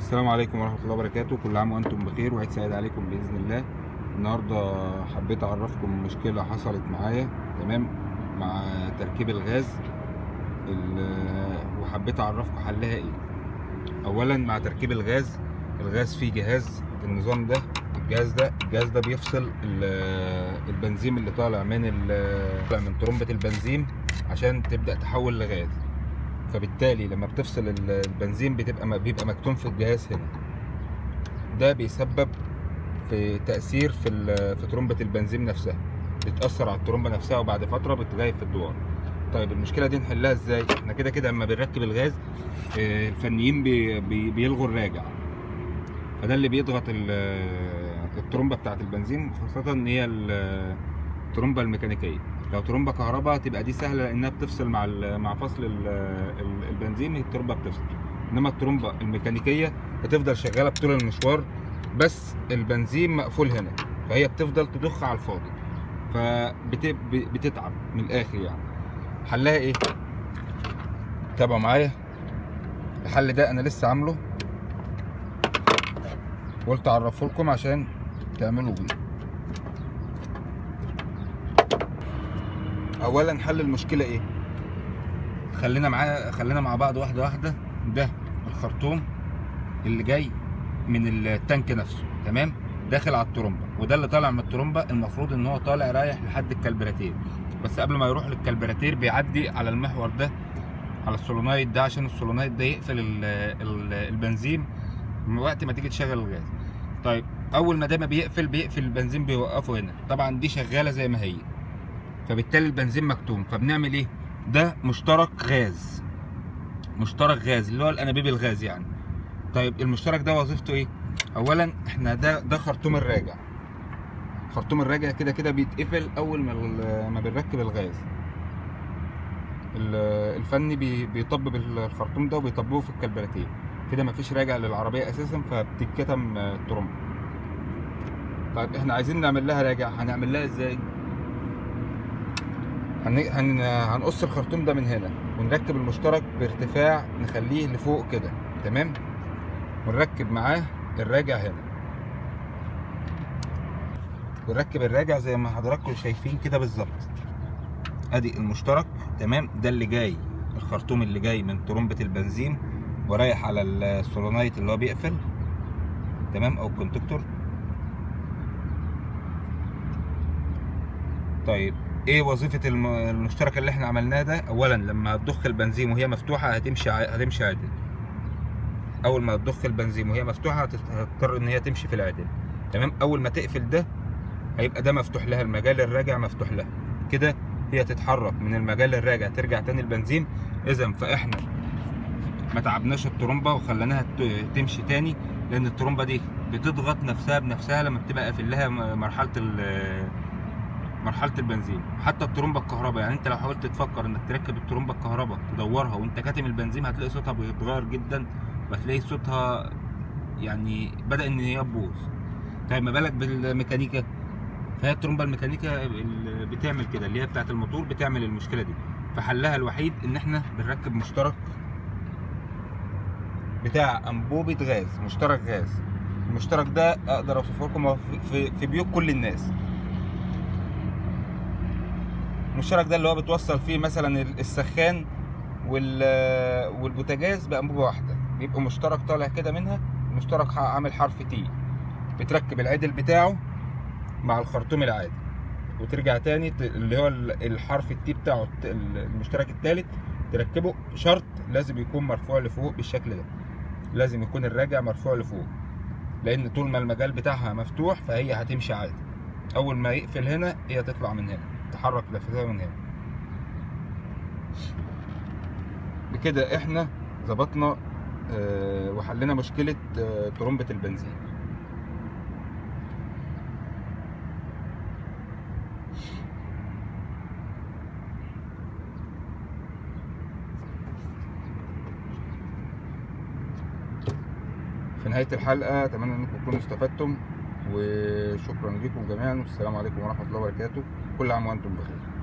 السلام عليكم ورحمة الله وبركاته. كل عام وأنتم بخير وعيد سعيد عليكم بإذن الله. النهاردة حبيت أعرفكم مشكلة حصلت معايا تمام مع تركيب الغاز وحبيت أعرفكم حلها إيه. أولا مع تركيب الغاز فيه جهاز النظام ده. الجهاز ده بيفصل البنزين اللي طالع من ترمبة البنزين عشان تبدأ تحول لغاز. فبالتالي لما بتفصل البنزين بيبقى مكتوم في الجهاز هنا. ده بيسبب في تأثير في ترمبة البنزين نفسها، بتأثر على الترمبة نفسها وبعد فترة بتغيب في الدوار. طيب المشكلة دي نحلها ازاي؟ احنا كده اما بنركب الغاز الفنيين بيلغوا الراجع، فده اللي بيضغط الترمبة بتاعت البنزين، خاصة ان هي الترمبة الميكانيكية. لو ترمبة كهرباء تبقى دي سهلة لانها بتفصل مع فصل البنزين، الترمبة بتفصل. انما الترمبة الميكانيكية بتفضل شغالة طول المشوار، بس البنزين مقفول هنا، فهي بتفضل تضخ على الفاضي، فبتتعب من الاخر يعني. حلها ايه؟ تابعوا معايا. الحل ده انا لسه عامله، قلت اعرفه لكم عشان تعملوا بيه. اولا حل المشكله ايه؟ خلينا مع بعض واحده واحده. ده الخرطوم اللي جاي من التانك نفسه تمام، داخل على الترمبه، وده اللي طالع من الترمبه. المفروض ان هو طالع رايح لحد الكالبراتير، بس قبل ما يروح للكالبراتير بيعدي على المحور ده، على السولونايد ده، عشان السولونايد ده يقفل البنزين وقت ما تيجي تشغل الغاز. طيب اول ما ده ما بيقفل البنزين بيوقفه هنا. طبعا دي شغاله زي ما هي، فبالتالي البنزين مكتوم. فبنعمل ايه؟ ده مشترك غاز اللي هو الانابيب الغاز يعني. طيب المشترك ده وظيفته ايه؟ اولا احنا ده خرطوم الراجع. خرطوم الراجع كده بيتقفل اول ما بنركب الغاز. الفني بيطبب الخرطوم ده وبيطببه في الكالبراتير، كده مفيش راجع للعربيه اساسا، فبتتكتم الترمبه. طيب احنا عايزين نعمل لها راجع، هنعمل لها ازاي؟ هنقص الخرطوم ده من هنا ونركب المشترك بارتفاع نخليه لفوق كده تمام، ونركب معاه الراجع هنا، ونركب الراجع زي ما حضراتكم شايفين كده بالظبط. ادي المشترك تمام، ده اللي جاي، الخرطوم اللي جاي من ترمبة البنزين ورايح على السولونايت اللي هو بيقفل تمام، او الكونتكتور. طيب ايه وظيفة المشترك اللي احنا عملناه ده؟ اولا لما هتضخ البنزين وهي مفتوحة هتمشي عادل. اول ما تضخ البنزين وهي مفتوحة هتضطر ان هي تمشي في العادل تمام. اول ما تقفل ده هيبقى ده مفتوح لها، المجال الراجع مفتوح لها كده، هي تتحرك من المجال الراجع ترجع تاني البنزين. اذا فاحنا ما تعبناش الترمبه وخليناها تمشي تاني، لان الترمبه دي بتضغط نفسها بنفسها لما بتبقى قافل لها مرحله البنزين. حتى الترمبه الكهرباء، يعني انت لو حاولت تفكر انك تركب الترمبه الكهرباء تدورها وانت كاتم البنزين هتلاقي صوتها بيتغير جدا، وهتلاقي صوتها يعني بدا ان هي تبوظ. طيب ما بالك بالميكانيكا؟ فهي الترمبه الميكانيكا اللي بتعمل كده، اللي هي بتاعت الموتور، بتعمل المشكله دي. فحلها الوحيد ان احنا بنركب مشترك بتاع انبوبه غاز، مشترك غاز. المشترك ده اقدر اوصفه لكم في بيوت كل الناس. المشترك ده اللي هو بتوصل فيه مثلا السخان والبوتاجاز بانبوبه واحده، بيبقى مشترك طالع كده منها، المشترك عامل حرف تي. بتركب العدل بتاعه مع الخرطوم العادي، وترجع تاني اللي هو الحرف التي بتاعه المشترك الثالث تركبه. شرط لازم يكون مرفوع لفوق بالشكل ده، لازم يكون الراجع مرفوع لفوق، لان طول ما المجال بتاعها مفتوح فهي هتمشي عادي. اول ما يقفل هنا هي تطلع من هنا، تحرك لفتها من هنا. بكده احنا ظبطنا وحلنا مشكلة ترمبة البنزين. في نهاية الحلقة أتمنى أنكم تكونوا استفدتم، وشكرا لكم جميعا، والسلام عليكم ورحمة الله وبركاته. كل عام وأنتم بخير.